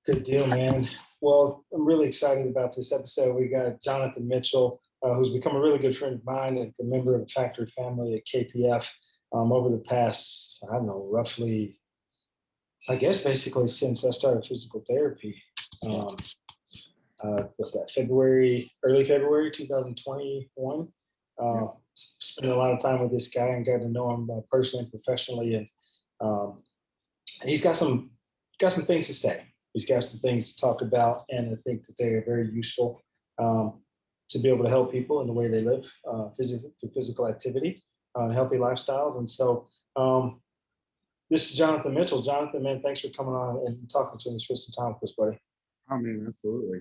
Good deal, man. Well, I'm really excited about this episode. We got Jonathan Mitchell, who's become a really good friend of mine and a member of the Factory family at KPF over the past, I don't know, roughly, I guess basically since I started physical therapy. Um, what's that, early February 2021. Spent a lot of time with this guy and got to know him personally and professionally. And he's got some things to say. He's got some things to talk about, and I think that they are very useful to be able to help people in the way they live through physical activity and healthy lifestyles. And so this is Jonathan Mitchell. Jonathan, man, thanks for coming on and talking to me. Spend some time with us, buddy. I mean, absolutely.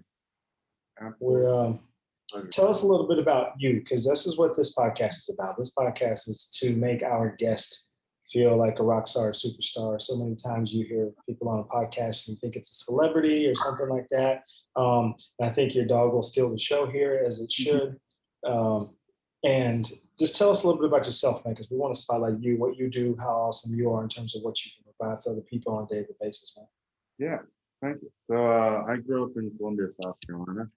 Tell us a little bit about you, because this is what this podcast is about. This podcast is to make our guests feel like a rock star, superstar. So many times you hear people on a podcast and you think it's a celebrity or something like that. And I think your dog will steal the show here, as it should. And just tell us a little bit about yourself, man, because we want to spotlight you, what you do, how awesome you are in terms of what you can provide for other people on a daily basis, man. Yeah, thank you. So I grew up in Columbia, South Carolina.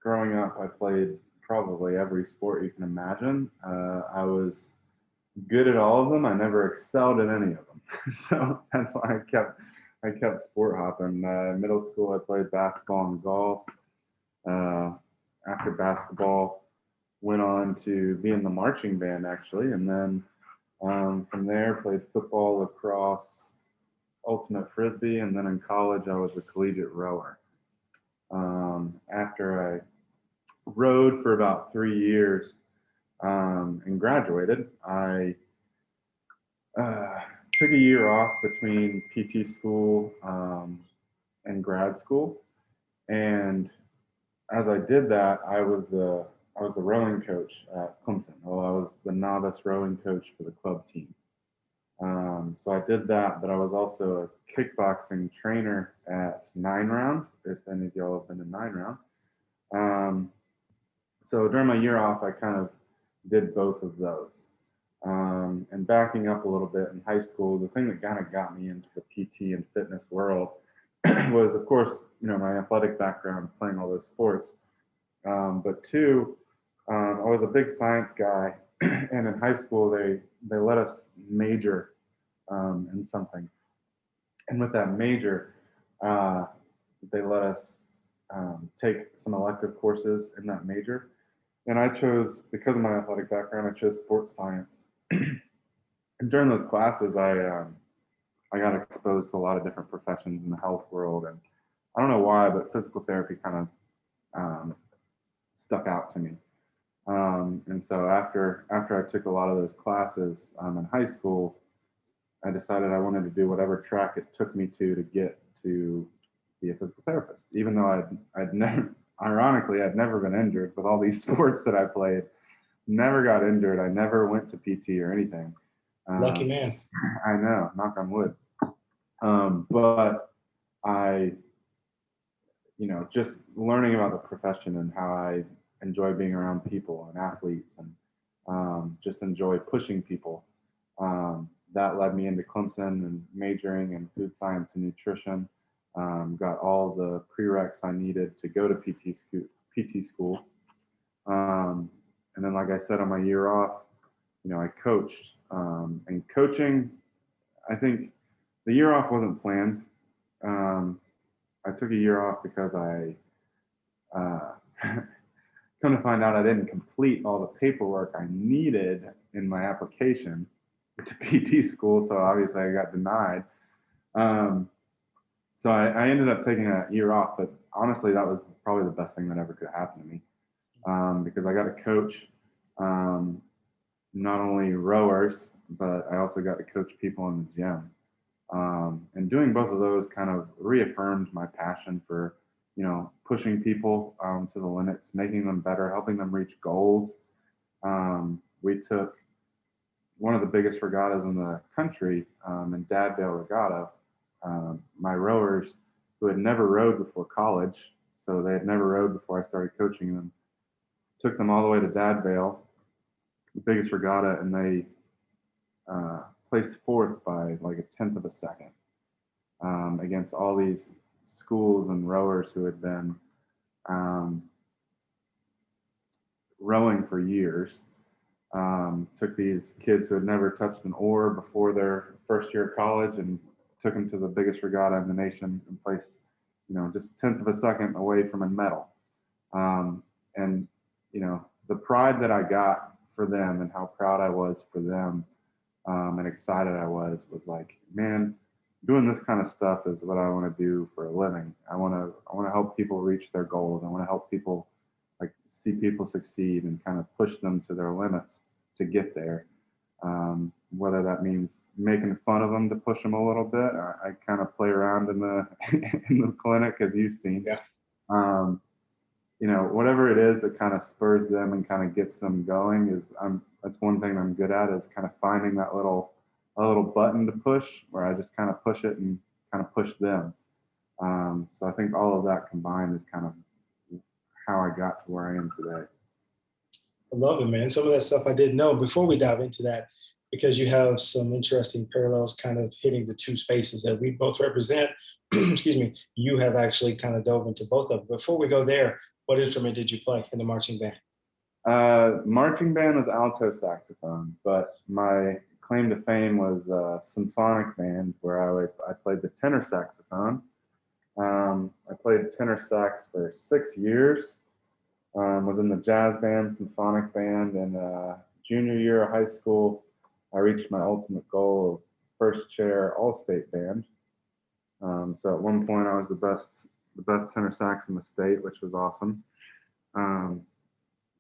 Growing up, I played probably every sport you can imagine. I was good at all of them. I never excelled at any of them. So that's why I kept sport hopping. Middle school, I played basketball and golf. After basketball, went on to be in the marching band actually, and then from there played football, lacrosse, ultimate frisbee, and then in college I was a collegiate rower. After I rowed for about 3 years and graduated, I took a year off between PT school and grad school, and as I did that, I was the rowing coach at Clemson. Well, I was the novice rowing coach for the club team. So I did that, but I was also a kickboxing trainer at 9 Round, if any of y'all have been to 9 Round. So during my year off, I kind of did both of those. And backing up a little bit, in high school, the thing that kind of got me into the PT and fitness world was, of course, my athletic background, playing all those sports. But two, I was a big science guy, and in high school they let us major in something, and with that major, they let us take some elective courses in that major, and I chose, because of my athletic background, I chose sports science. And during those classes, I got exposed to a lot of different professions in the health world, and I don't know why, but physical therapy kind of stuck out to me. And so after I took a lot of those classes in high school, I decided I wanted to do whatever track it took me to get to be a physical therapist. Even though I'd never, ironically, I'd never been injured with all these sports that I played. Never got injured. I never went to PT or anything. Lucky man. I know, knock on wood. But I, just learning about the profession and how I enjoy being around people and athletes, and just enjoy pushing people. That led me into Clemson and majoring in food science and nutrition. Got all the prereqs I needed to go to PT school. And then, like I said, on my year off, I coached. And coaching, I think the year off wasn't planned. I took a year off because I come to find out I didn't complete all the paperwork I needed in my application to PT school, so obviously I got denied. So I ended up taking a year off, but honestly, that was probably the best thing that ever could happen to me, because I got to coach not only rowers, but I also got to coach people in the gym. And doing both of those kind of reaffirmed my passion for, pushing people to the limits, making them better, helping them reach goals. We took one of the biggest regattas in the country, in Dadvale Regatta. My rowers, who had never rowed before college, so they had never rowed before I started coaching them, took them all the way to Dadvale, the biggest regatta, and they placed fourth by like a tenth of a second. against all these schools and rowers who had been um, rowing for years. Took these kids who had never touched an oar before their first year of college and took them to the biggest regatta in the nation and placed, just a tenth of a second away from a medal. And, the pride that I got for them and how proud I was for them and excited I was like, man, doing this kind of stuff is what I want to do for a living. I want to help people reach their goals. I want to help people like see people succeed and kind of push them to their limits to get there. Whether that means making fun of them to push them a little bit. I kind of play around in the in the clinic, as you've seen. Yeah. Whatever it is that kind of spurs them and kind of gets them going that's one thing I'm good at, is kind of finding a little button to push where I just kind of push it and kind of push them. So I think all of that combined is kind of how I got to where I am today. I love it, man. Some of that stuff I didn't know. Before we dive into that, because you have some interesting parallels kind of hitting the two spaces that we both represent, excuse me, you have actually kind of dove into both of them. Before we go there, what instrument did you play in the marching band? Marching band was alto saxophone, but my claim to fame was symphonic band, where I played the tenor saxophone. I played tenor sax for 6 years. Was in the jazz band, symphonic band, and junior year of high school, I reached my ultimate goal of first chair all-state band. So at one point, I was the best tenor sax in the state, which was awesome.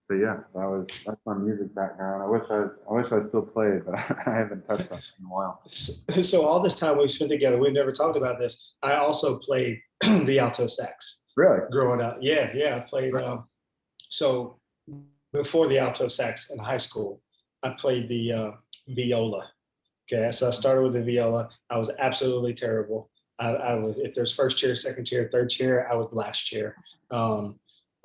So yeah, that's my music background. I wish I still played, but I haven't touched that in a while. So all this time we've spent together, we've never talked about this. I also played the alto sax. Really? Growing up, yeah, I played. So before the alto sax in high school, I played the viola. Okay, so I started with the viola. I was absolutely terrible. I was, if there's first chair, second chair, third chair, I was the last chair.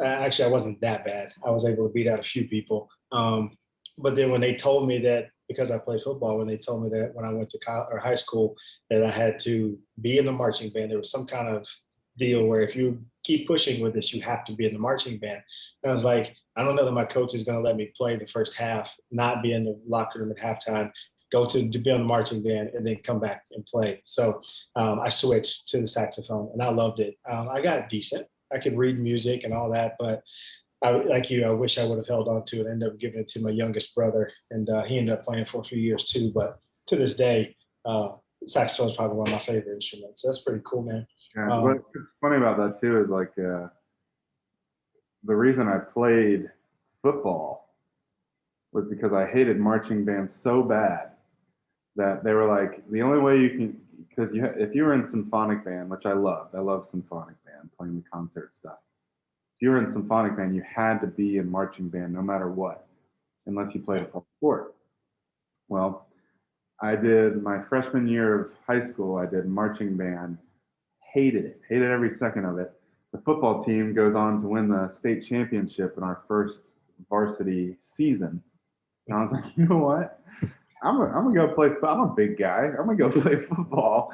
Actually, I wasn't that bad. I was able to beat out a few people. But then when they told me that, because I played football, when they told me that when I went to college or high school that I had to be in the marching band, there was some kind of deal where if you keep pushing with this, you have to be in the marching band. And I was like, I don't know that my coach is going to let me play the first half, not be in the locker room at halftime, go to be on the marching band, and then come back and play. So I switched to the saxophone, and I loved it. I got decent. I could read music and all that, but like you, I wish I would have held on to it. I ended up giving it to my youngest brother, and he ended up playing for a few years too. But to this day, saxophone is probably one of my favorite instruments. So that's pretty cool, man. Yeah, what's funny about that too is like the reason I played football was because I hated marching band so bad that they were like, the only way you can, because if you were in symphonic band, which I love symphonic band, playing the concert stuff. If you were in symphonic band, you had to be in marching band no matter what, unless you played a full sport. Well, I did my freshman year of high school, I did marching band, hated every second of it. The football team goes on to win the state championship in our first varsity season. And I was like, you know what? I'm gonna go play. I'm a big guy. I'm gonna go play football.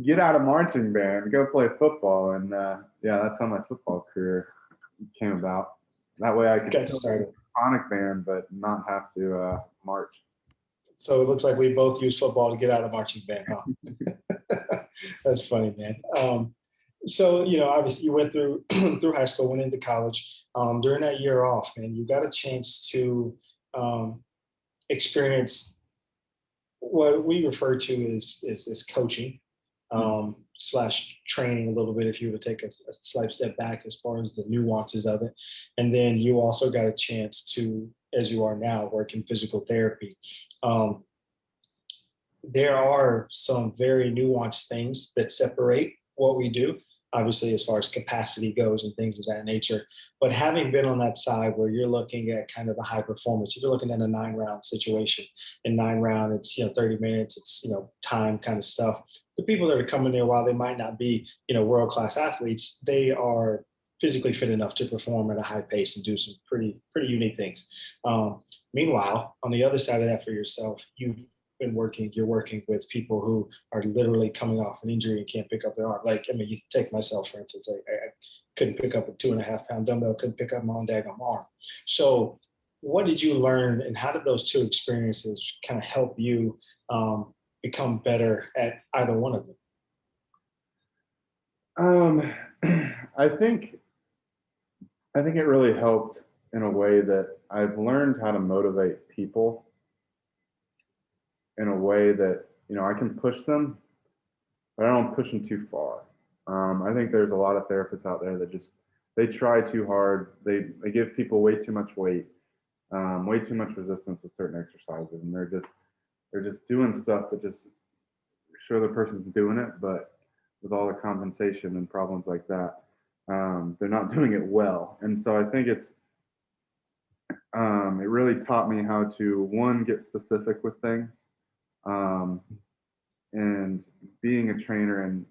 Get out of marching band, go play football, and yeah, that's how my football career came about. That way, I could still be in a symphonic band, but not have to march. So it looks like we both use football to get out of marching band, huh? That's funny, man. So obviously you went through through high school, went into college. During that year off, man, you got a chance to experience what we refer to as coaching slash training a little bit, if you were to take a slight step back as far as the nuances of it. And then you also got a chance to, as you are now, work in physical therapy. There are some very nuanced things that separate what we do, obviously, as far as capacity goes and things of that nature. But having been on that side where you're looking at kind of the high performance, if you're looking at a 9-round situation, in 9-round, it's 30 minutes, it's time kind of stuff. The people that are coming there, while they might not be world-class athletes, they are physically fit enough to perform at a high pace and do some pretty unique things. Meanwhile, on the other side of that for yourself, you've you're working with people who are literally coming off an injury and can't pick up their arm. Like, I mean, you take myself, for instance, I couldn't pick up a 2.5 pound dumbbell, couldn't pick up my own daggone arm. So what did you learn, and how did those two experiences kind of help you become better at either one of them? I think it really helped in a way that I've learned how to motivate people in a way that, I can push them, but I don't push them too far. I think there's a lot of therapists out there that they try too hard. They give people way too much weight, way too much resistance with certain exercises, and they're just doing stuff that just sure the person's doing it, but with all the compensation and problems like that, they're not doing it well. And so I think it really taught me how to, one, get specific with things, and being a trainer and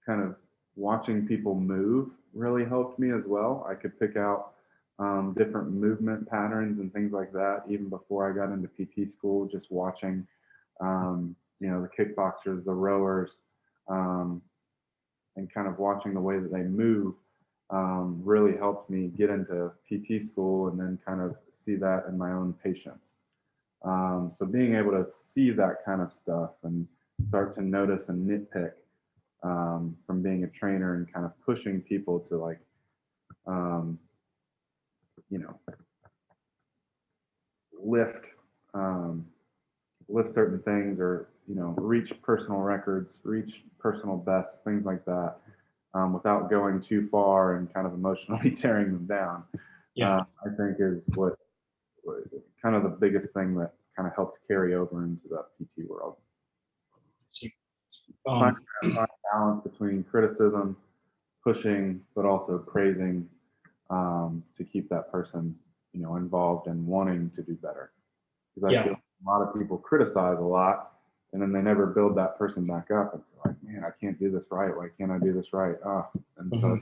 kind of watching people move really helped me as well. I could pick out different movement patterns and things like that even before I got into PT school, just watching the kickboxers, the rowers, and kind of watching the way that they move really helped me get into PT school and then kind of see that in my own patients. So being able to see that kind of stuff and start to notice and nitpick from being a trainer and kind of pushing people to like, lift certain things, or reach personal records, reach personal bests, things like that, without going too far and kind of emotionally tearing them down. I think is what kind of the biggest thing that kind of helped carry over into the PT world. Find balance between criticism, pushing, but also praising, to keep that person involved and wanting to do better. Because I feel a lot of people criticize a lot, and then they never build that person back up. It's like, man, I can't do this right. Why can't I do this right? And so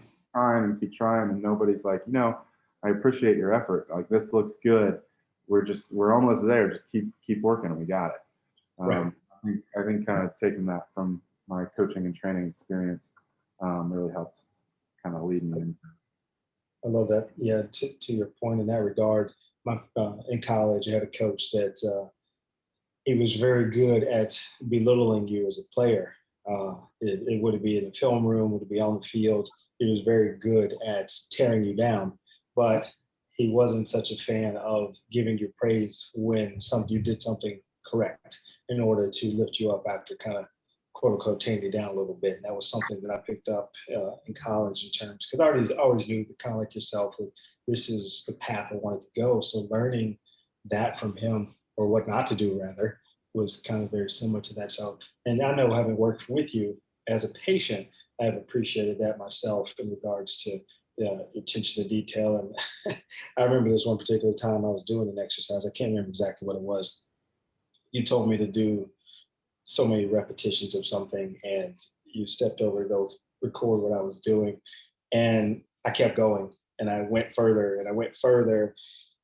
keep trying, and nobody's like, I appreciate your effort. Like, this looks good. We're almost there. Just keep working. We got it. Right. I think kind of taking that from my coaching and training experience really helped kind of lead me into. I love that. Yeah, to your point in that regard, in college, I had a coach that he was very good at belittling you as a player. It would be in the film room, would it be on the field. He was very good at tearing you down, but he wasn't such a fan of giving you praise when you did something correct in order to lift you up after kind of quote unquote tearing you down a little bit. And that was something that I picked up in college in terms, because I always knew that, kind of like yourself, that this is the path I wanted to go. So learning that from him, or what not to do rather, was kind of very similar to that. So, and I know, having worked with you as a patient, I have appreciated that myself in regards to attention to detail. And I remember this one particular time I was doing an exercise. I can't remember exactly what it was. You told me to do so many repetitions of something, and you stepped over to record what I was doing. And I kept going, and I went further and I went further.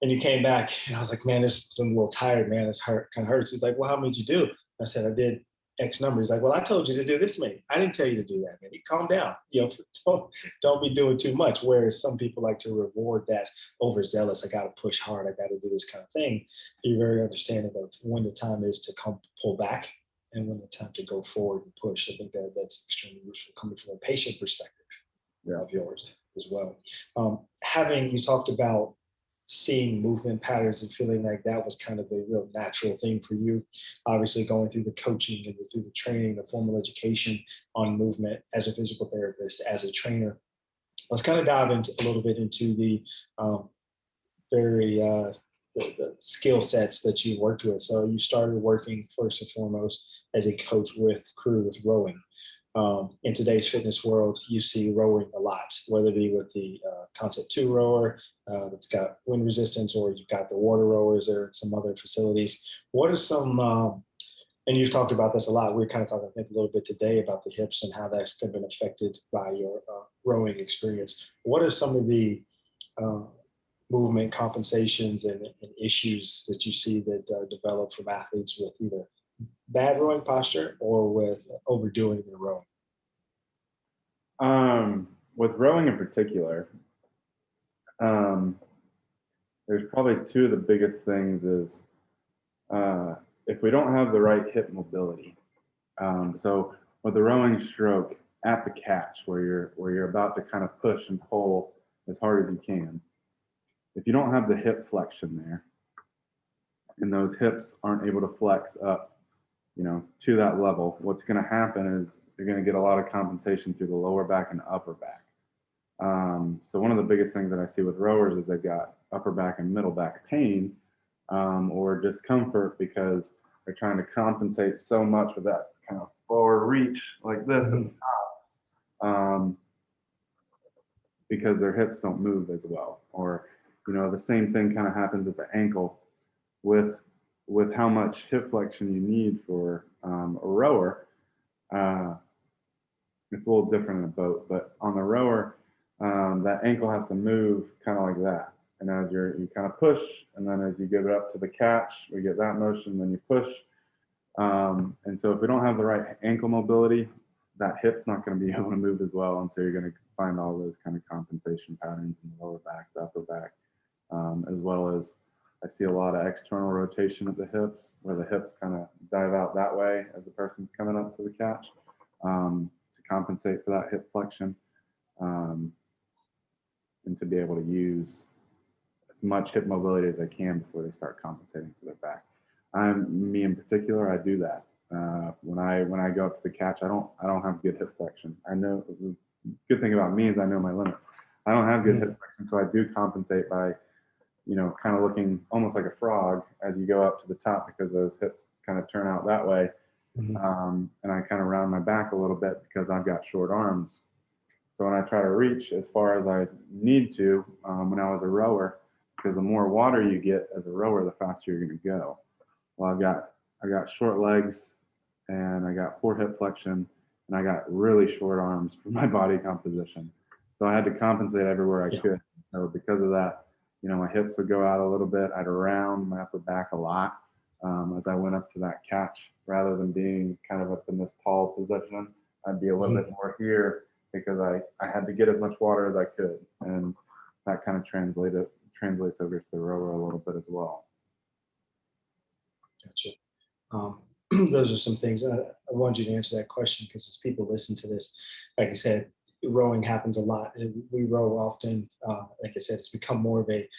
And you came back, and I was like, man, I'm a little tired, man. This kind of hurts. He's like, well, how many did you do? I said, I did X number. He's like, well, I told you to do this many. I didn't tell you to do that, man. Calm down. Don't be doing too much. Whereas some people like to reward that overzealous. I got to push hard. I got to do this kind of thing. You're very understanding of when the time is to pull back and when the time to go forward and push. I think that's extremely useful coming from a patient perspective of yours as well. You talked about seeing movement patterns and feeling like that was kind of a real natural thing for you. Obviously, going through the coaching and through the training, the formal education on movement as a physical therapist, as a trainer. Let's kind of dive a little bit into the the skill sets that you worked with. So you started working first and foremost as a coach with rowing. In today's fitness world, you see rowing a lot, whether it be with the Concept 2 rower that's got wind resistance, or you've got the water rowers or some other facilities. What are some, and you've talked about this a lot, we were kind of talking, I think, a little bit today about the hips and how that's been affected by your rowing experience. What are some of the movement compensations and issues that you see that develop from athletes with either bad rowing posture or with overdoing the rowing? With rowing in particular, um, there's probably two of the biggest things is if we don't have the right hip mobility. So with the rowing stroke at the catch, where you're about to kind of push and pull as hard as you can, if you don't have the hip flexion there, and those hips aren't able to flex up, to that level, what's going to happen is you're going to get a lot of compensation through the lower back and upper back. So one of the biggest things that I see with rowers is they've got upper back and middle back pain, or discomfort because they're trying to compensate so much with that kind of forward reach like this at the top, because their hips don't move as well. Or, the same thing kind of happens at the ankle with how much hip flexion you need for a rower. It's a little different in a boat, but on the rower, that ankle has to move kind of like that. And as you kind of push, and then as you get it up to the catch, we get that motion, then you push. And so if we don't have the right ankle mobility, that hip's not going to be able to move as well. And so you're going to find all those kind of compensation patterns in the lower back, the upper back, as well as I see a lot of external rotation of the hips, where the hips kind of dive out that way as the person's coming up to the catch, to compensate for that hip flexion, and to be able to use as much hip mobility as I can before they start compensating for their back. Me in particular, I do that. When I go up to the catch, I don't have good hip flexion. I know the good thing about me is I know my limits. I don't have good hip flexion, so I do compensate by, kind of looking almost like a frog as you go up to the top, because those hips kind of turn out that way. And I kind of round my back a little bit because I've got short arms. So when I try to reach as far as I need to, when I was a rower, because the more water you get as a rower, the faster you're going to go. Well, I got short legs, and I got poor hip flexion, and I got really short arms for my body composition. So I had to compensate everywhere I could. So because of that, my hips would go out a little bit. I'd round my upper back a lot, as I went up to that catch, rather than being kind of up in this tall position. I'd be a little bit more here because I had to get as much water as I could. And that kind of translates over to the rower a little bit as well. Gotcha. Those are some things I want you to answer that question, because as people listen to this, like I said, rowing happens a lot. We row often. Like I said, it's become more of a,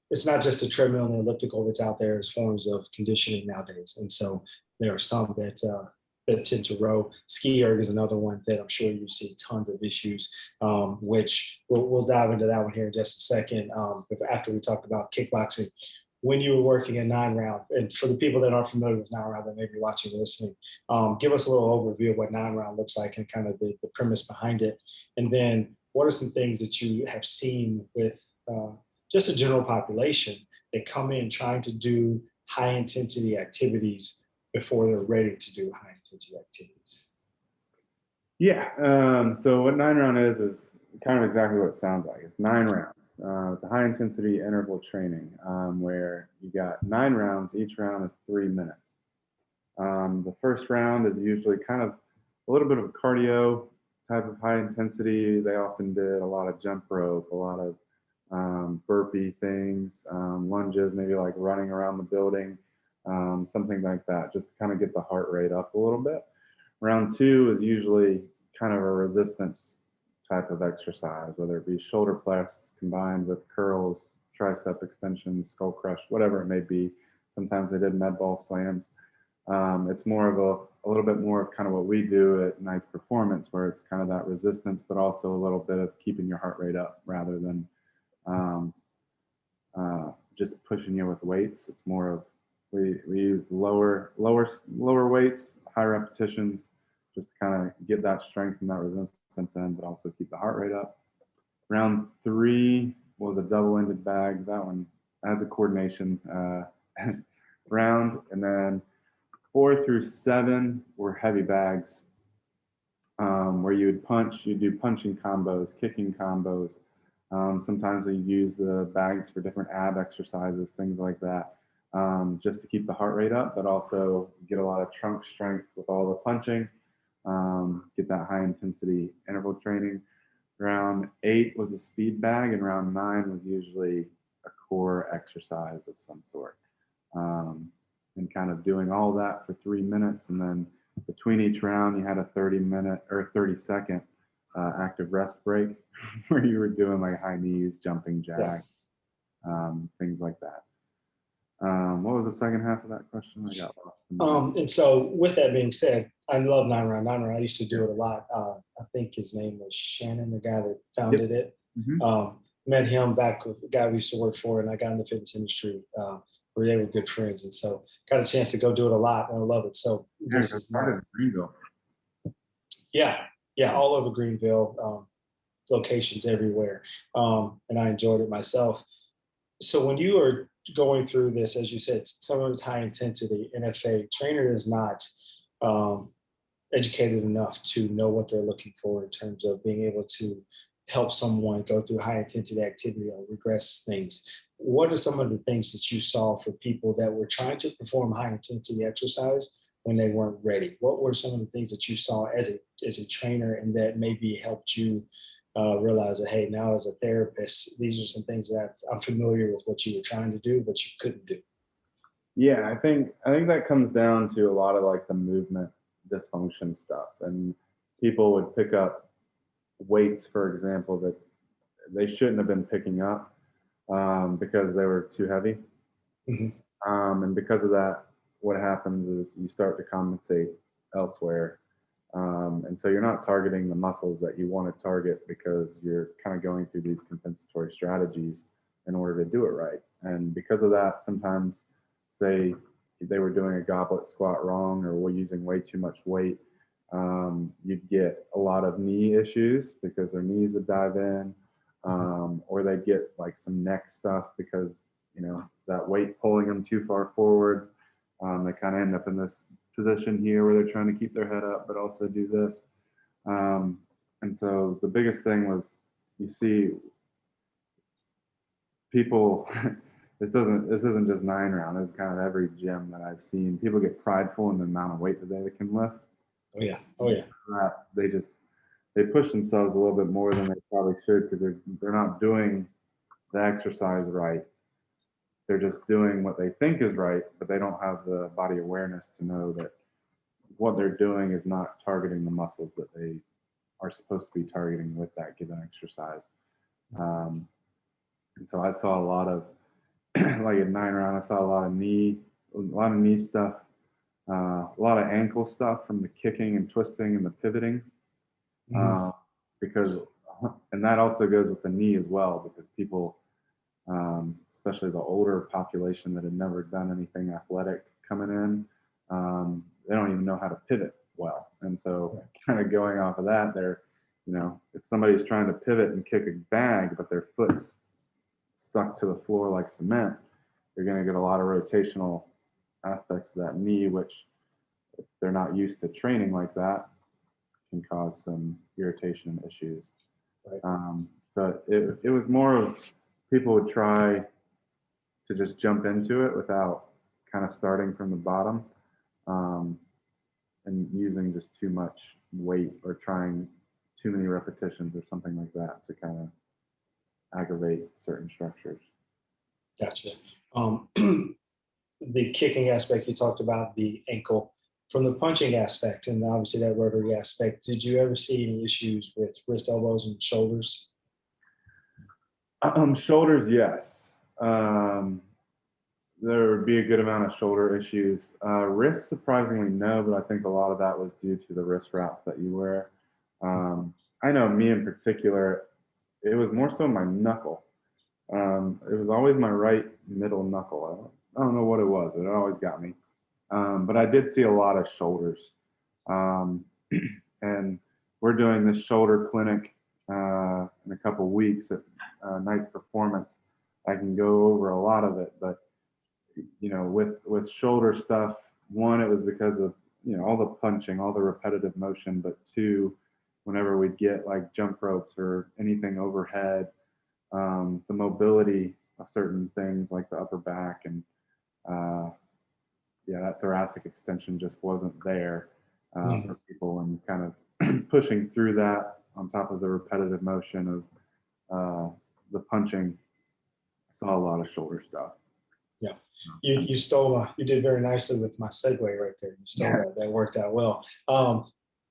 it's not just a treadmill and an elliptical that's out there as forms of conditioning nowadays. And so there are some that tend to row. Ski erg is another one that I'm sure you see tons of issues, which we'll dive into that one here in just a second. After we talk about kickboxing, when you were working a 9-round, and for the people that aren't familiar with 9-round that may be watching or listening, give us a little overview of what 9-round looks like and kind of the premise behind it. And then what are some things that you have seen with just a general population that come in trying to do high intensity activities before they're ready to do high intensity activities? Yeah. So what 9-round is kind of exactly what it sounds like. It's 9 rounds. It's a high intensity interval training, where you got 9 rounds. Each round is 3 minutes. The first round is usually kind of a little bit of a cardio type of high intensity. They often did a lot of jump rope, a lot of burpee things, lunges, maybe like running around the building, something like that, just to kind of get the heart rate up a little bit. Round 2 is usually kind of a resistance type of exercise, whether it be shoulder press combined with curls, tricep extensions, skull crush, whatever it may be. Sometimes they did med ball slams. It's more of a little bit more of kind of what we do at Knight's Performance, where it's kind of that resistance, but also a little bit of keeping your heart rate up rather than just pushing you with weights. It's more of we use lower weights, high repetitions, just to kind of get that strength and that resistance in, but also keep the heart rate up. Round 3 was a double-ended bag. That one adds a coordination round, and then 4 through 7 were heavy bags, where you'd do punching combos, kicking combos. Sometimes we use the bags for different ab exercises, things like that. just to keep the heart rate up, but also get a lot of trunk strength with all the punching, get that high intensity interval training. Round 8 was a speed bag, and round 9 was usually a core exercise of some sort. And kind of doing all that for 3 minutes, and then between each round, you had a 30-minute or 30-second active rest break where you were doing like high knees, jumping jack, things like that. What was the second half of that question? I got lost. And so with that being said, I love 9 round. I used to do it a lot. I think his name was Shannon, the guy that founded it. Met him back with the guy we used to work for, and I got in the fitness industry where they were good friends. And so got a chance to go do it a lot, and I love it. So this is started in Greenville. Yeah, all over Greenville, locations everywhere. And I enjoyed it myself. So when you are going through this, as you said, some of it's high intensity, and if a trainer is not educated enough to know what they're looking for in terms of being able to help someone go through high intensity activity or regress things, what are some of the things that you saw for people that were trying to perform high intensity exercise when they weren't ready? What were some of the things that you saw as a trainer, and that maybe helped you realize that, hey, now as a therapist, these are some things that I'm familiar with what you were trying to do, but you couldn't do? Yeah, I think that comes down to a lot of like the movement dysfunction stuff, and people would pick up weights, for example, that they shouldn't have been picking up because they were too heavy. And because of that, what happens is you start to compensate elsewhere. And so you're not targeting the muscles that you want to target because you're kind of going through these compensatory strategies in order to do it right. And because of that, sometimes, say they were doing a goblet squat wrong or were using way too much weight, you'd get a lot of knee issues because their knees would dive in, or they'd get like some neck stuff because, you know, that weight pulling them too far forward. They kind of end up in this position here where they're trying to keep their head up but also do this. And so the biggest thing was, you see people this isn't just 9 round, it's kind of every gym that I've seen. People get prideful in the amount of weight that they can lift. Oh yeah. They push themselves a little bit more than they probably should because they're not doing the exercise right. They're just doing what they think is right, but they don't have the body awareness to know that what they're doing is not targeting the muscles that they are supposed to be targeting with that given exercise. And so I saw a lot of, like at 9 round, I saw a lot of knee stuff, a lot of ankle stuff from the kicking and twisting and the pivoting, because, and that also goes with the knee as well, because people, especially the older population that had never done anything athletic coming in, they don't even know how to pivot well. And so kind of going off of that, they're, you know, if somebody's trying to pivot and kick a bag, but their foot's stuck to the floor like cement, you're going to get a lot of rotational aspects of that knee, which if they're not used to training like that, can cause some irritation issues. So it was more of people would try to just jump into it without kind of starting from the bottom, and using just too much weight or trying too many repetitions or something like that to kind of aggravate certain structures. Gotcha. The kicking aspect, you talked about the ankle. From the punching aspect and obviously that rotary aspect, did you ever see any issues with wrist, elbows, and shoulders? Shoulders, yes. There would be a good amount of shoulder issues. Wrists, surprisingly, no, but I think a lot of that was due to the wrist wraps that you wear. I know me in particular, it was more so my knuckle. It was always my right middle knuckle. I don't know what it was, but it always got me. But I did see a lot of shoulders. And we're doing this shoulder clinic in a couple of weeks at Night's Performance. I can go over a lot of it, but you know, with shoulder stuff, one, it was because of, you know, all the punching, all the repetitive motion, but two, whenever we'd get like jump ropes or anything overhead, the mobility of certain things like the upper back and yeah, that thoracic extension just wasn't there Mhm. for people, and kind of pushing through that on top of the repetitive motion of the punching, saw a lot of shoulder stuff. Yeah, you stole you did very nicely with my segue right there. You stole Yeah. that. That worked out well.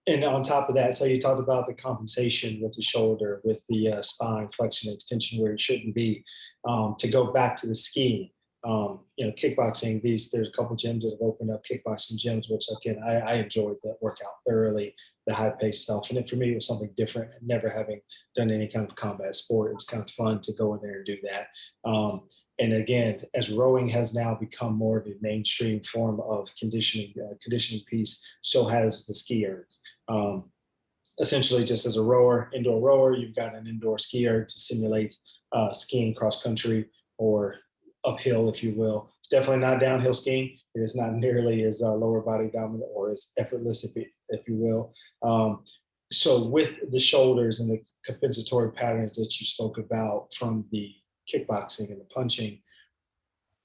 And on top of that, so you talked about the compensation with the shoulder, with the spine flexion extension where it shouldn't be. To go back to the skiing, kickboxing. There's a couple gyms that have opened up kickboxing gyms, which again I enjoyed that workout thoroughly. The high paced stuff, and for me it was something different. And never having done any kind of combat sport, it was kind of fun to go in there and do that. And again, as rowing has now become more of a mainstream form of conditioning piece, so has the skier. Um, Essentially, just as a rower, indoor rower, you've got an indoor skier to simulate skiing cross country or uphill, if you will. It's definitely not downhill skiing. It is not nearly as lower body dominant or as effortless, if you will. So, with the shoulders and the compensatory patterns that you spoke about from the kickboxing and the punching,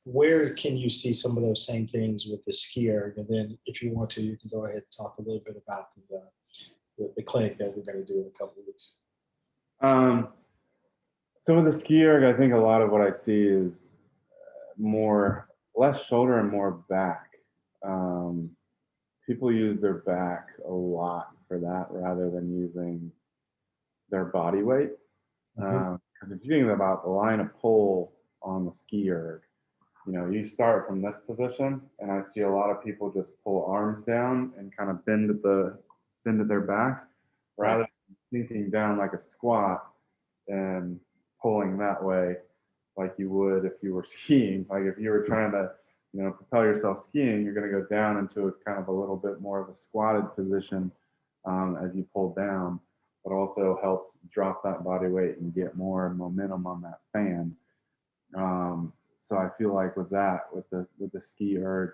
where can you see some of those same things with the skier? And then, if you want to, you can go ahead and talk a little bit about the clinic that we're going to do in a couple of weeks. Um, so with the ski erg, I think a lot of what I see is more less shoulder and more back. Um, People use their back a lot for that rather than using their body weight. Mm-hmm. Because if you think about the line of pull on the ski erg, you start from this position, and I see a lot of people just pull arms down and kind of bend at their back, Right. rather than sinking down like a squat and pulling that way, like you would if you were skiing. Like if you were trying to, propel yourself skiing, you're going to go down into a kind of a little bit more of a squatted position as you pull down, but also helps drop that body weight and get more momentum on that fan. So I feel like with the ski erg,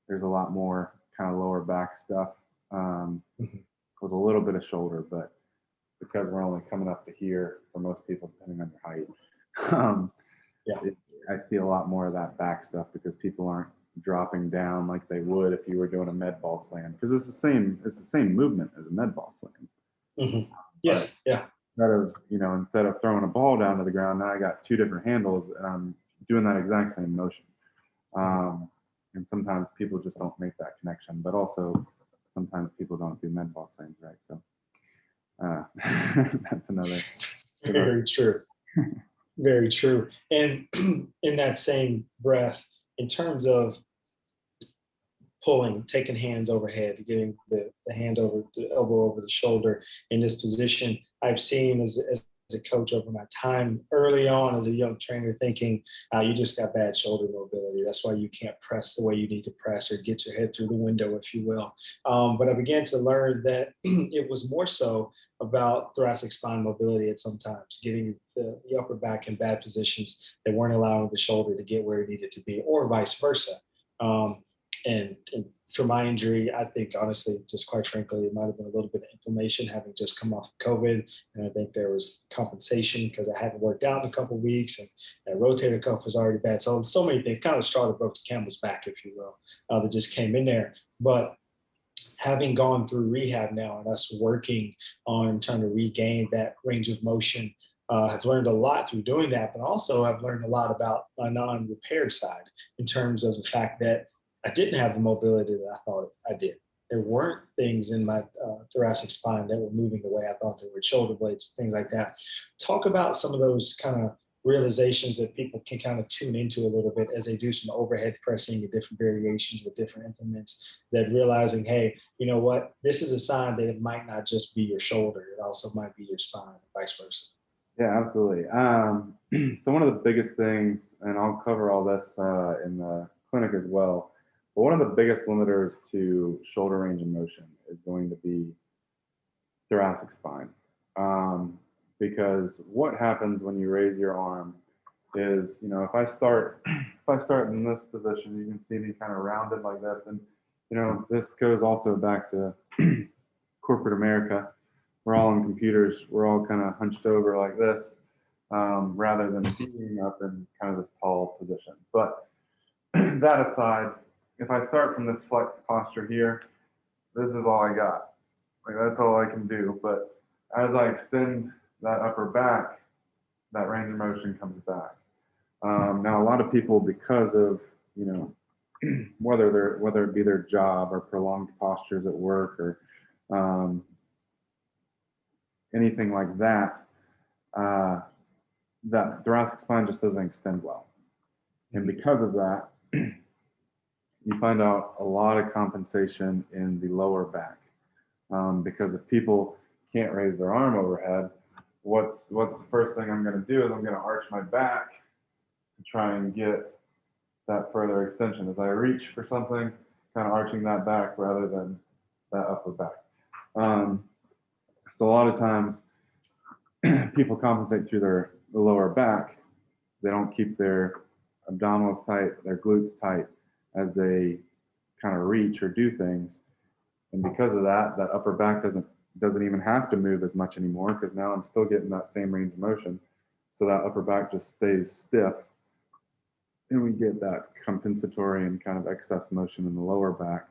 there's a lot more kind of lower back stuff Mm-hmm. with a little bit of shoulder, but because we're only coming up to here for most people, depending on your height, Yeah. I see a lot more of that back stuff because people aren't dropping down like they would if you were doing a med ball slam, because it's the same movement as a med ball slam. Mm-hmm. But Yes. Yeah. instead of throwing a ball down to the ground, now I got two different handles and I'm doing that exact same motion. And sometimes people just don't make that connection, but also sometimes people don't do med ball slams right. So that's another. Very true. Very true. And in that same breath, in terms of pulling, taking hands overhead, getting the hand over the elbow over the shoulder in this position, I've seen as a coach over my time early on as a young trainer thinking you just got bad shoulder mobility. That's why you can't press the way you need to press or get your head through the window, if you will. But I began to learn that it was more so about thoracic spine mobility at sometimes, getting the upper back in bad positions that weren't allowing the shoulder to get where it needed to be, or vice versa. And for my injury, I think honestly, just quite frankly, it might have been a little bit of inflammation having just come off of COVID. And I think there was compensation because I hadn't worked out in a couple of weeks and that rotator cuff was already bad. So many things, kind of straw that broke the camel's back, if you will, that just came in there. But having gone through rehab now and us working on trying to regain that range of motion, have learned a lot through doing that, but also I've learned a lot about my non-repaired side in terms of the fact that I didn't have the mobility that I thought I did. There weren't things in my thoracic spine that were moving the way I thought they were, shoulder blades, things like that. Talk about some of those kind of realizations that people can kind of tune into a little bit as they do some overhead pressing and different variations with different implements, that realizing, hey, you know what, this is a sign that it might not just be your shoulder, it also might be your spine, and vice versa. Yeah, absolutely. So one of the biggest things, and I'll cover all this in the clinic as well, but one of the biggest limiters to shoulder range of motion is going to be thoracic spine. Because what happens when you raise your arm is, if I start in this position, you can see me kind of rounded like this, and this goes also back to corporate America. We're all on computers. We're all kind of hunched over like this, rather than being up in kind of this tall position. But that aside, if I start from this flex posture here, this is all I got. Like that's all I can do. But as I extend that upper back, that range of motion comes back. Now, a lot of people, because of whether it be their job or prolonged postures at work or anything like that, that thoracic spine just doesn't extend well, and because of that, you find out a lot of compensation in the lower back. Because if people can't raise their arm overhead, what's the first thing I'm going to do is I'm going to arch my back to try and get that further extension. As I reach for something, kind of arching that back rather than that upper back. So a lot of times people compensate through the lower back. They don't keep their abdominals tight, their glutes tight as they kind of reach or do things. And because of that, that upper back doesn't even have to move as much anymore, because now I'm still getting that same range of motion. So that upper back just stays stiff, and we get that compensatory and kind of excess motion in the lower back,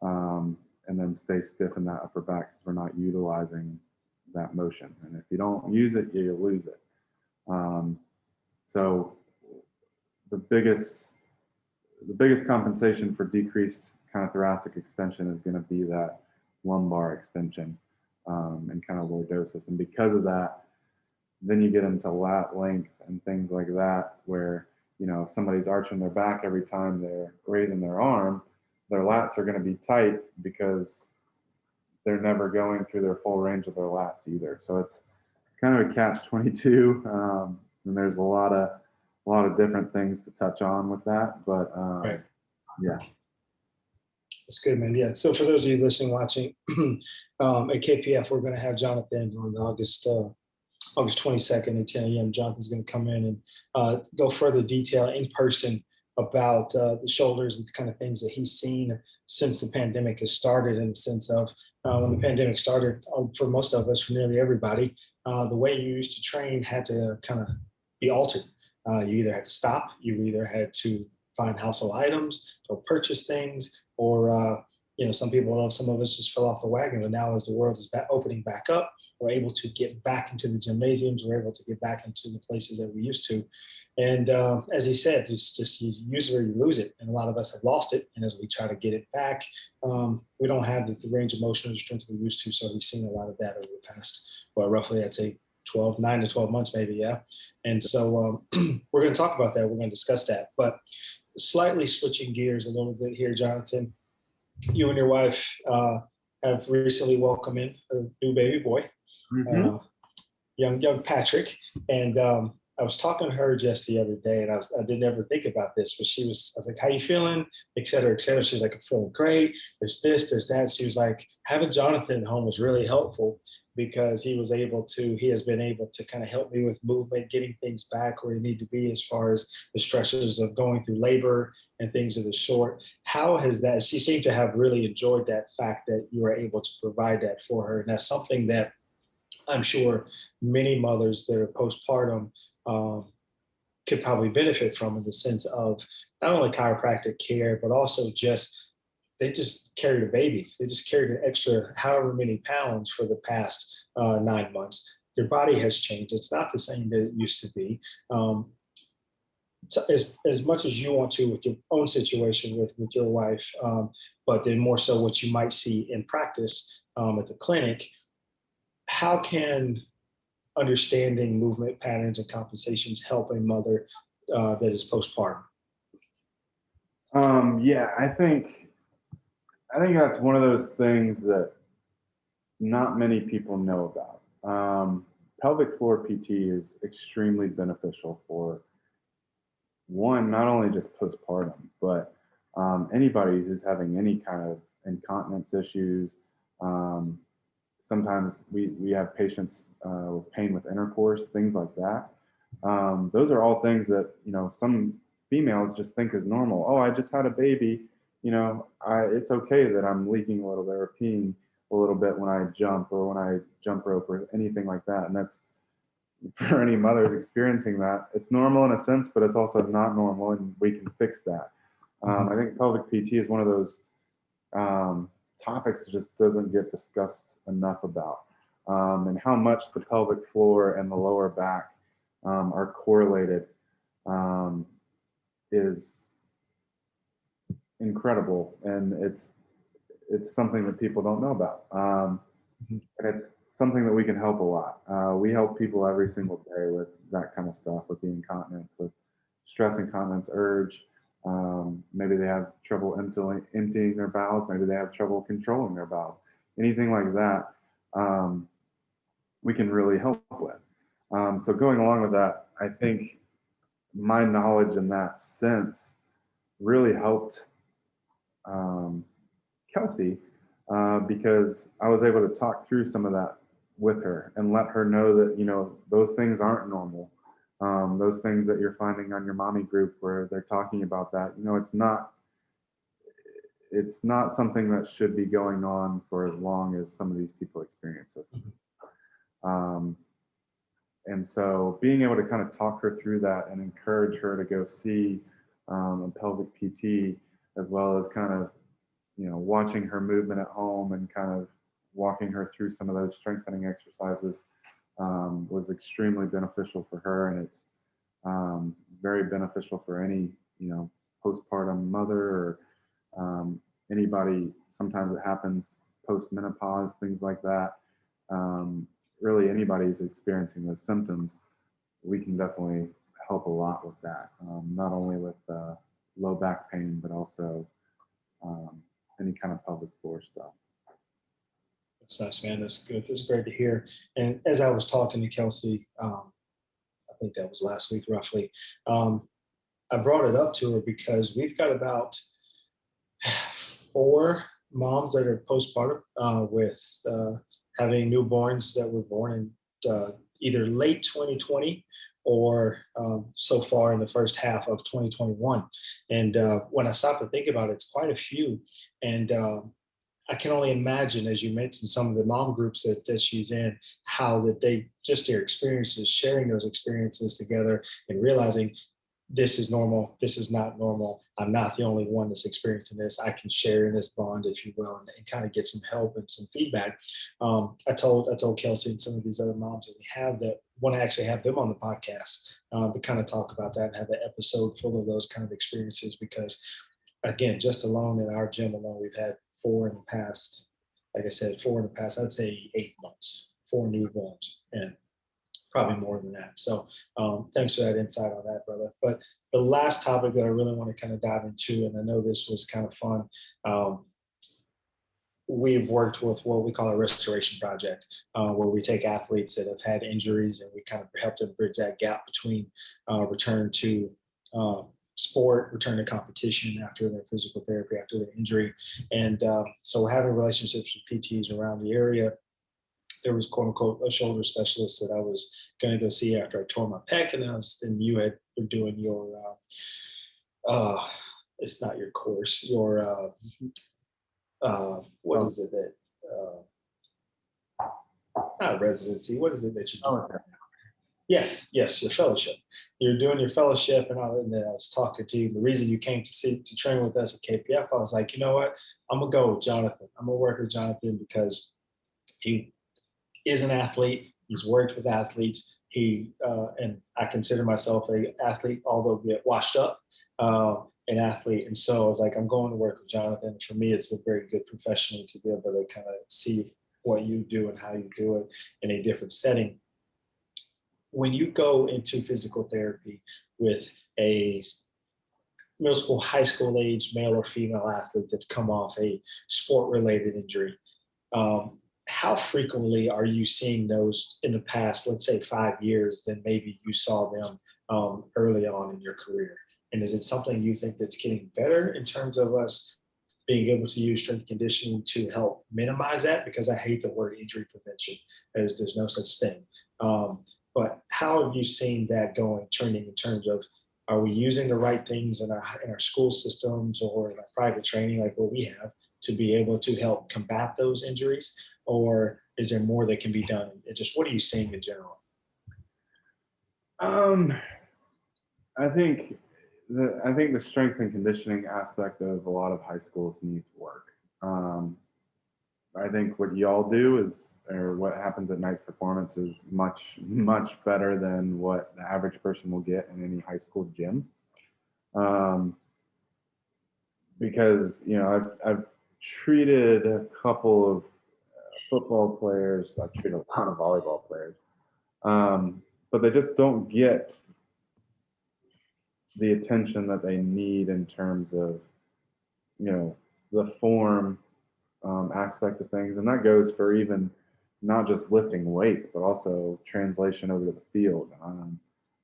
and then stay stiff in that upper back because we're not utilizing that motion. And if you don't use it, you lose it. So the biggest compensation for decreased kind of thoracic extension is going to be that lumbar extension and kind of lordosis. And because of that, then you get into lat length and things like that, where if somebody's arching their back every time they're raising their arm, their lats are going to be tight because they're never going through their full range of their lats either. So it's kind of a catch-22, and there's a lot of different things to touch on with that, but Right. Yeah. That's good, man. Yeah. So for those of you listening, watching, at KPF, we're going to have Jonathan on August 22nd at 10 a.m. Jonathan's going to come in and go further detail in person about the shoulders and the kind of things that he's seen since the pandemic has started, in the sense of when the pandemic started, for most of us, for nearly everybody, the way you used to train had to kind of be altered. You either had to stop, you either had to find household items, or purchase things, or some of us just fell off the wagon. But now, as the world is opening back up, we're able to get back into the gymnasiums. We're able to get back into the places that we used to. And as he said, just you use it or you lose it. And a lot of us have lost it. And as we try to get it back, we don't have the range of motion or the strength we used to. So we've seen a lot of that over the past, roughly, I'd say 9 to 12 months, maybe. Yeah. And so we're going to talk about that. We're going to discuss that. But slightly switching gears a little bit here, Jonathan, you and your wife have recently welcomed in a new baby boy. Mm-hmm. Young Patrick, and I was talking to her just the other day, and I didn't ever think about this, but I was like, "How you feeling?" Et cetera, et cetera. She's like, "I'm feeling great. There's this, there's that." She was like, "Having Jonathan at home was really helpful because he has been able to kind of help me with movement, getting things back where you need to be as far as the stresses of going through labor and things of the sort." How has that? She seemed to have really enjoyed that fact that you were able to provide that for her, and that's something that I'm sure many mothers that are postpartum could probably benefit from, in the sense of not only chiropractic care, but also they just carried a baby. They just carried an extra however many pounds for the past 9 months. Their body has changed. It's not the same that it used to be. So as much as you want to with your own situation with your wife, but then more so what you might see in practice at the clinic, how can understanding movement patterns and compensations help a mother that is postpartum? Yeah, I think that's one of those things that not many people know about. Pelvic floor PT is extremely beneficial for one, not only just postpartum, but anybody who's having any kind of incontinence issues. Sometimes we have patients with pain with intercourse, things like that. Those are all things that some females just think is normal. Oh, I just had a baby. It's okay that I'm leaking a little bit or peeing a little bit when I jump or when I jump rope or anything like that. And that's, for any mothers experiencing that, it's normal in a sense, but it's also not normal, and we can fix that. I think pelvic PT is one of those topics that just doesn't get discussed enough about, and how much the pelvic floor and the lower back are correlated is incredible, and it's something that people don't know about, and it's something that we can help a lot. We help people every single day with that kind of stuff, with the incontinence, with stress incontinence, urge. Maybe they have trouble emptying their bowels. Maybe they have trouble controlling their bowels. Anything like that, we can really help with. So going along with that, I think my knowledge in that sense really helped Kelsey, because I was able to talk through some of that with her and let her know that, those things aren't normal. Those things that you're finding on your mommy group where they're talking about that, it's not something that should be going on for as long as some of these people experience this. And so being able to kind of talk her through that and encourage her to go see a pelvic PT, as well as kind of, watching her movement at home and kind of walking her through some of those strengthening exercises was extremely beneficial for her. And it's very beneficial for any, postpartum mother or anybody. Sometimes it happens post-menopause, things like that. Really, anybody who's experiencing those symptoms, we can definitely help a lot with that. Not only with low back pain, but also any kind of pelvic floor stuff. That's nice, man. That's good. That's great to hear. And as I was talking to Kelsey, I think that was last week roughly, I brought it up to her because we've got about 4 moms that are postpartum with having newborns that were born in either late 2020 or so far in the first half of 2021. And when I stop to think about it, it's quite a few. And I can only imagine, as you mentioned, some of the mom groups that she's in, how that they just their experiences, sharing those experiences together and realizing this is normal, this is not normal. I'm not the only one that's experiencing this. I can share in this bond, if you will, and kind of get some help and some feedback. I told Kelsey and some of these other moms that we have that want to actually have them on the podcast to kind of talk about that and have an episode full of those kind of experiences, because again, just alone in our gym alone, we've had 4 in the past, like I said, 4 in the past, I'd say 8 months, 4 newborns, and probably more than that. So thanks for that insight on that, brother. But the last topic that I really want to kind of dive into, and I know this was kind of fun, we've worked with what we call a restoration project, where we take athletes that have had injuries and we kind of help them bridge that gap between return to sport, return to competition after their physical therapy, after their injury. And so we're having relationships with PTs around the area. There was quote unquote a shoulder specialist that I was going to go see after I tore my pec, and then you had been doing your it's not your course, your what is it that not residency, what is it that you do? Oh, okay. Yes, your fellowship. You're doing your fellowship, and then I was talking to you. The reason you came to train with us at KPF, I was like, you know what? I'm gonna go with Jonathan. I'm gonna work with Jonathan because he is an athlete. He's worked with athletes. And I consider myself an athlete, although a bit washed up, an athlete. And so I was like, I'm going to work with Jonathan. For me, it's been very good professionally to be able to kind of see what you do and how you do it in a different setting. When you go into physical therapy with a middle school, high school age male or female athlete that's come off a sport-related injury, how frequently are you seeing those in the past, let's say 5 years, than maybe you saw them early on in your career? And is it something you think that's getting better in terms of us being able to use strength conditioning to help minimize that? Because I hate the word injury prevention. There's no such thing. But how have you seen that trending in terms of, are we using the right things in our school systems or in our private training like what we have to be able to help combat those injuries? Or is there more that can be done? And just what are you seeing in general? I think I think the strength and conditioning aspect of a lot of high schools needs work. Um, I think what y'all do is, or what happens at night's performance is much better than what the average person will get in any high school gym. Um, because I've treated a couple of football players. I've treated a lot of volleyball players, but they just don't get the attention that they need in terms of the form aspect of things, and that goes for even not just lifting weights, but also translation over to the field.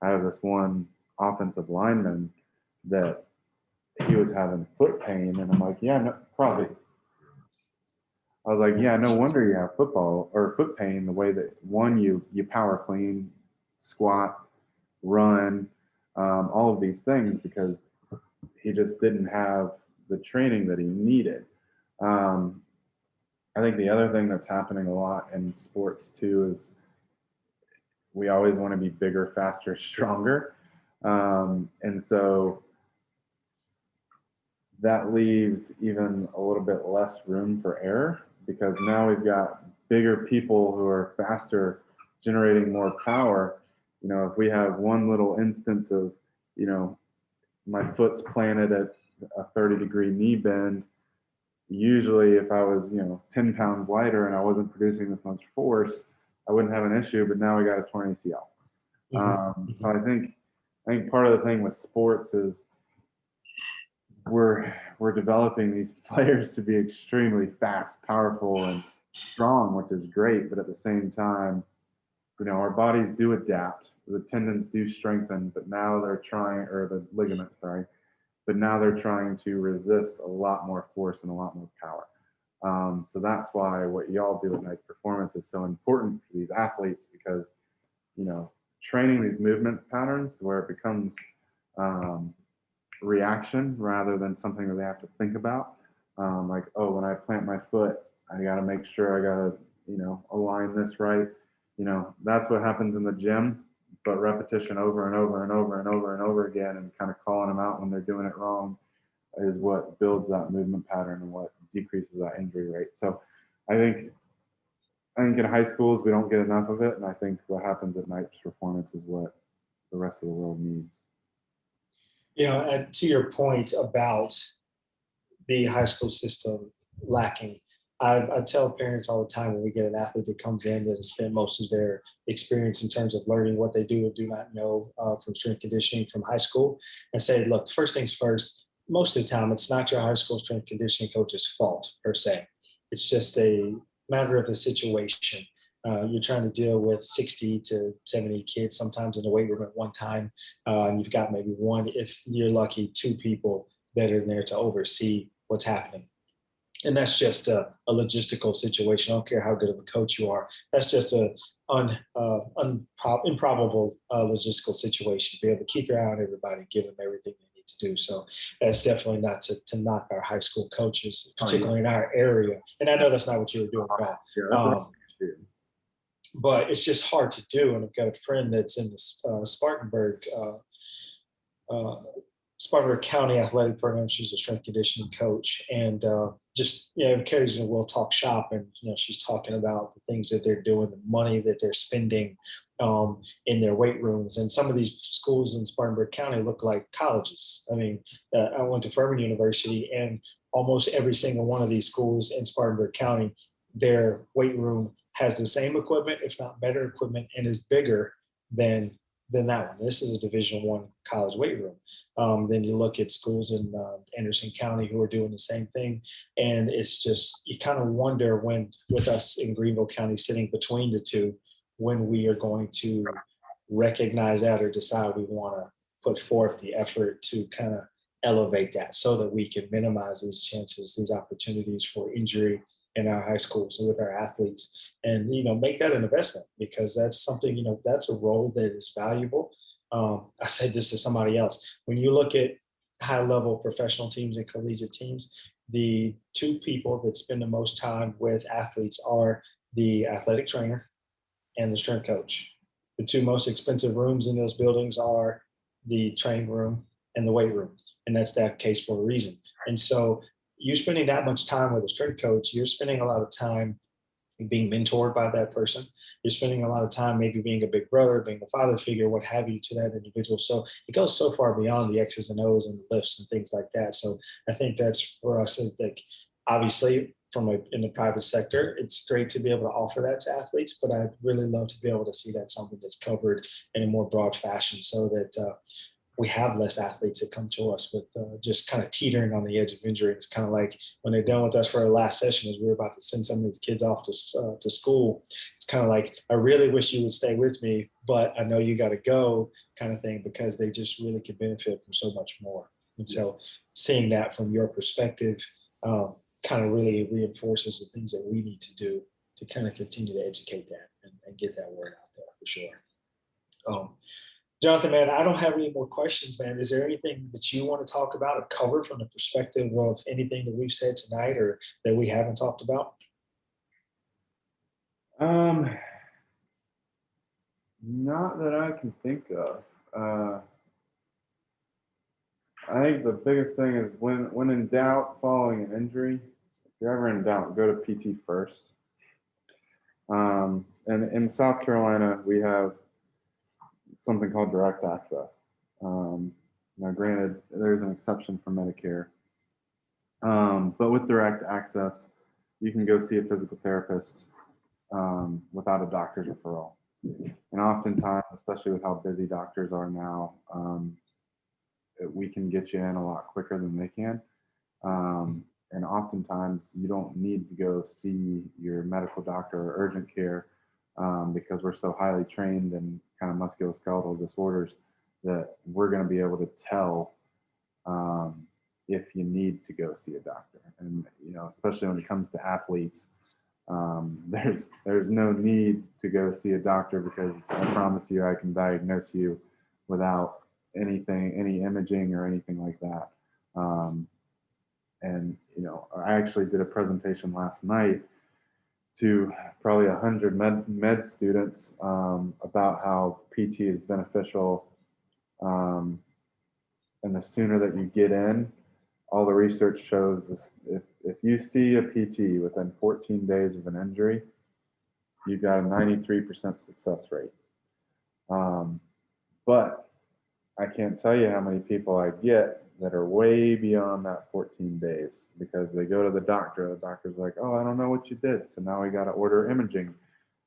I have this one offensive lineman that he was having foot pain, and I'm like, yeah, no, probably. I was like, yeah, no wonder you have football or foot pain. The way that one, you power clean, squat, run, all of these things, because he just didn't have the training that he needed. Um, I think the other thing that's happening a lot in sports too is we always want to be bigger, faster, stronger. And so that leaves even a little bit less room for error, because now we've got bigger people who are faster, generating more power. If we have one little instance of, my foot's planted at a 30-degree knee bend, usually if I was 10 pounds lighter and I wasn't producing this much force, I wouldn't have an issue. But now we got a torn ACL. So I think part of the thing with sports is we're developing these players to be extremely fast, powerful, and strong, which is great. But at the same time, our bodies do adapt. The tendons do strengthen, but now they're trying, or the ligaments, sorry, but now they're trying to resist a lot more force and a lot more power. So that's why what y'all do at Night Performance is so important for these athletes, because training these movement patterns where it becomes reaction rather than something that they have to think about. Like, oh, when I plant my foot, I got to make sure I got to align this right. That's what happens in the gym, but repetition over and over and over and over and over again, and kind of calling them out when they're doing it wrong, is what builds that movement pattern and what decreases that injury rate. So I think in high schools we don't get enough of it, and I think what happens at Night's Performance is what the rest of the world needs. And to your point about the high school system lacking, I tell parents all the time when we get an athlete that comes in that has spent most of their experience in terms of learning what they do or do not know from strength conditioning from high school, and say, look, first things first, most of the time it's not your high school strength conditioning coach's fault per se. It's just a matter of the situation. You're trying to deal with 60 to 70 kids sometimes in the weight room at one time. You've got maybe one, if you're lucky, two people that are there to oversee what's happening. And that's just a logistical situation. I don't care how good of a coach you are. That's just a improbable logistical situation. Be able to keep your eye on everybody, give them everything they need to do. So that's definitely not to knock our high school coaches, particularly in our area. And I know that's not what you were doing at all. But it's just hard to do. And I've got a friend that's in the Spartanburg County athletic program. She's a strength conditioning coach, and occasionally we'll talk shop, and she's talking about the things that they're doing, the money that they're spending in their weight rooms. And some of these schools in Spartanburg County look like colleges. I mean, I went to Furman University, and almost every single one of these schools in Spartanburg County, their weight room has the same equipment, if not better equipment, and is bigger than that one. This is a Division I college weight room. Then you look at schools in Anderson County who are doing the same thing. And it's just, you kind of wonder when, with us in Greenville County sitting between the two, when we are going to recognize that or decide we want to put forth the effort to kind of elevate that so that we can minimize these chances, these opportunities for injury in our high schools and with our athletes, and make that an investment, because that's something, that's a role that is valuable. I said this to somebody else. When you look at high level professional teams and collegiate teams, the two people that spend the most time with athletes are the athletic trainer and the strength coach. The two most expensive rooms in those buildings are the training room in the weight room. And that's that case for a reason. And so you're spending that much time with a strength coach, you're spending a lot of time being mentored by that person. You're spending a lot of time maybe being a big brother, being the father figure, what have you, to that individual. So it goes so far beyond the X's and O's and the lifts and things like that. So I think that's for us, is like, obviously in the private sector, it's great to be able to offer that to athletes, but I'd really love to be able to see that something that's covered in a more broad fashion, so that we have less athletes that come to us with just kind of teetering on the edge of injury. It's kind of like when they're done with us for our last session, as we were about to send some of these kids off to school. It's kind of like, I really wish you would stay with me, but I know you got to go, kind of thing, because they just really could benefit from so much more. And so seeing that from your perspective kind of really reinforces the things that we need to do to kind of continue to educate that and get that word out there for sure. Jonathan, man, I don't have any more questions, man. Is there anything that you want to talk about or cover from the perspective of anything that we've said tonight or that we haven't talked about? Not that I can think of. I think the biggest thing is when in doubt following an injury, if you're ever in doubt, go to PT first. And in South Carolina, we have something called direct access. Now, granted, there's an exception for Medicare, but with direct access, you can go see a physical therapist without a doctor's referral. And oftentimes, especially with how busy doctors are now, we can get you in a lot quicker than they can. And oftentimes, you don't need to go see your medical doctor or urgent care because we're so highly trained in kind of musculoskeletal disorders that we're going to be able to tell if you need to go see a doctor. And, you know, especially when it comes to athletes, there's no need to go see a doctor because I promise you I can diagnose you without any imaging or anything like that. And, you know, I actually did a presentation last night to probably 100 med students about how PT is beneficial. And the sooner that you get in, all the research shows this, if you see a PT within 14 days of an injury, you've got a 93% success rate. But I can't tell you how many people I get that are way beyond that 14 days because they go to the doctor. The doctor's like, oh, I don't know what you did. So now we got to order imaging,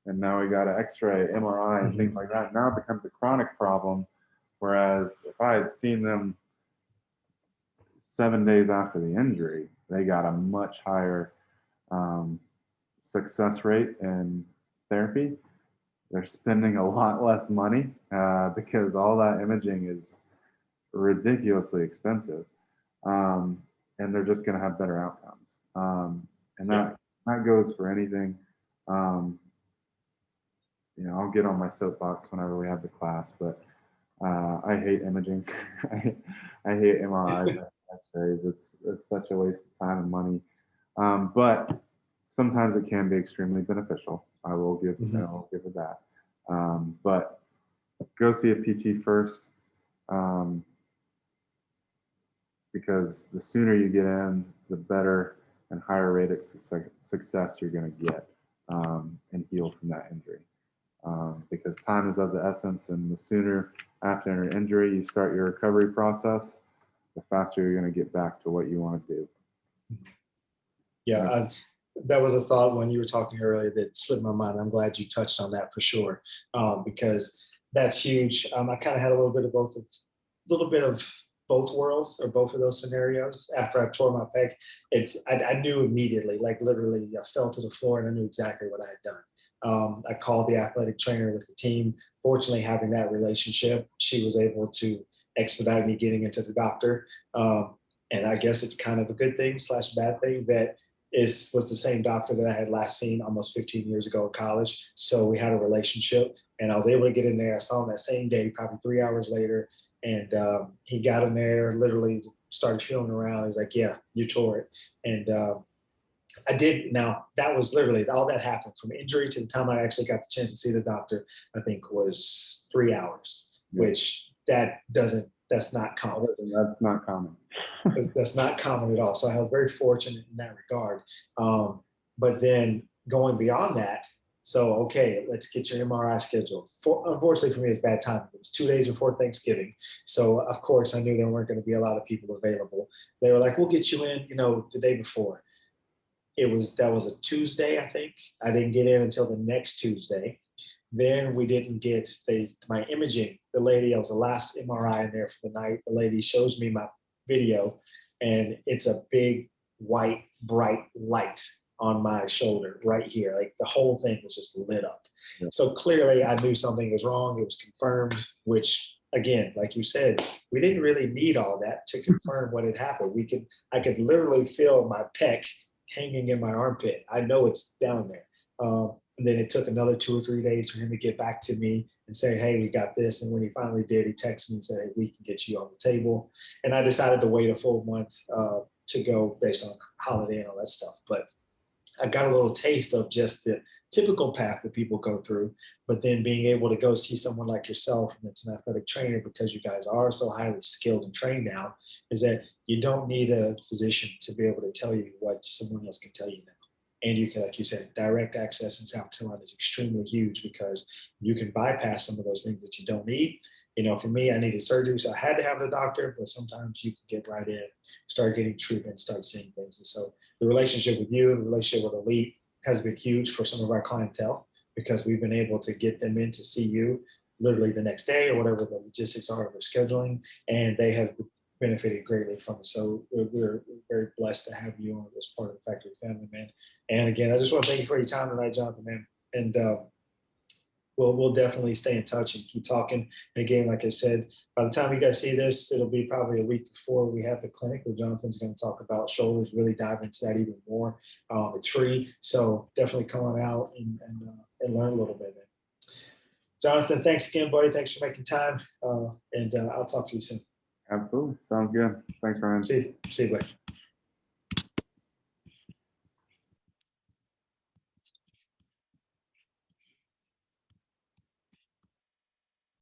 and now we got to x-ray, MRI, and things like that. Now it becomes a chronic problem. Whereas if I had seen them 7 days after the injury, they got a much higher success rate in therapy. They're spending a lot less money because all that imaging is ridiculously expensive, and they're just going to have better outcomes. And that goes for anything. You know, I'll get on my soapbox whenever we have the class, but I hate imaging. I hate MRIs and X-rays. It's such a waste of time and money. But sometimes it can be extremely beneficial. I will give it that. But go see a PT first, because the sooner you get in, the better and higher rate of success you're going to get and heal from that injury. Because time is of the essence, and the sooner after an injury you start your recovery process, the faster you're going to get back to what you want to do. Yeah, that was a thought when you were talking earlier that slipped my mind. I'm glad you touched on that for sure, because that's huge. I kind of had a little bit of both worlds, or both of those scenarios. After I tore my pec, I knew immediately, like literally, I fell to the floor and I knew exactly what I had done. I called the athletic trainer with the team. Fortunately, having that relationship, she was able to expedite me getting into the doctor. And I guess it's kind of a good thing / bad thing that was the same doctor that I had last seen almost 15 years ago in college. So we had a relationship, and I was able to get in there. I saw him that same day, probably 3 hours later. And he got in there, literally started feeling around. He's like, yeah, you tore it. And I did. Now, that was literally all that happened from injury to the time I actually got the chance to see the doctor, I think was 3 hours, which that doesn't that's not common. That's not common. That's not common at all. So I was very fortunate in that regard. But then going beyond that, so okay, let's get your MRI scheduled. Unfortunately for me, it's bad timing. It was 2 days before Thanksgiving, so of course I knew there weren't going to be a lot of people available. They were like, "We'll get you in, the day before." That was a Tuesday, I think. I didn't get in until the next Tuesday. Then we didn't get my imaging. The lady, I was the last MRI in there for the night. The lady shows me my video, and it's a big white bright light on my shoulder right here. Like the whole thing was just lit up. Yeah. So clearly I knew something was wrong. It was confirmed, which again, like you said, we didn't really need all that to confirm what had happened. I could literally feel my pec hanging in my armpit. I know it's down there. And then it took another 2 or 3 days for him to get back to me and say, "Hey, we got this." And when he finally did, he texted me and said, "Hey, we can get you on the table." And I decided to wait a full month to go based on holiday and all that stuff. But I got a little taste of just the typical path that people go through, but then being able to go see someone like yourself, and it's an athletic trainer, because you guys are so highly skilled and trained now, is that you don't need a physician to be able to tell you what someone else can tell you now. And you can, like you said, direct access in South Carolina is extremely huge because you can bypass some of those things that you don't need. For me, I needed surgery, so I had to have the doctor, but sometimes you can get right in, start getting treatment, start seeing things. And so the relationship with you and the relationship with Elite has been huge for some of our clientele because we've been able to get them in to see you literally the next day or whatever the logistics are of their scheduling, and they have benefited greatly from it. So we're very blessed to have you on as part of the Factory family, man. And again, I just want to thank you for your time tonight, Jonathan, man. And we'll definitely stay in touch and keep talking. And again, like I said, by the time you guys see this, it'll be probably a week before we have the clinic where Jonathan's going to talk about shoulders, really dive into that even more. It's free, so definitely come on out and learn a little bit, man. Jonathan, thanks again, buddy. Thanks for making time, and I'll talk to you soon. Absolutely. Sounds good. Thanks, Ryan. See you, buddy.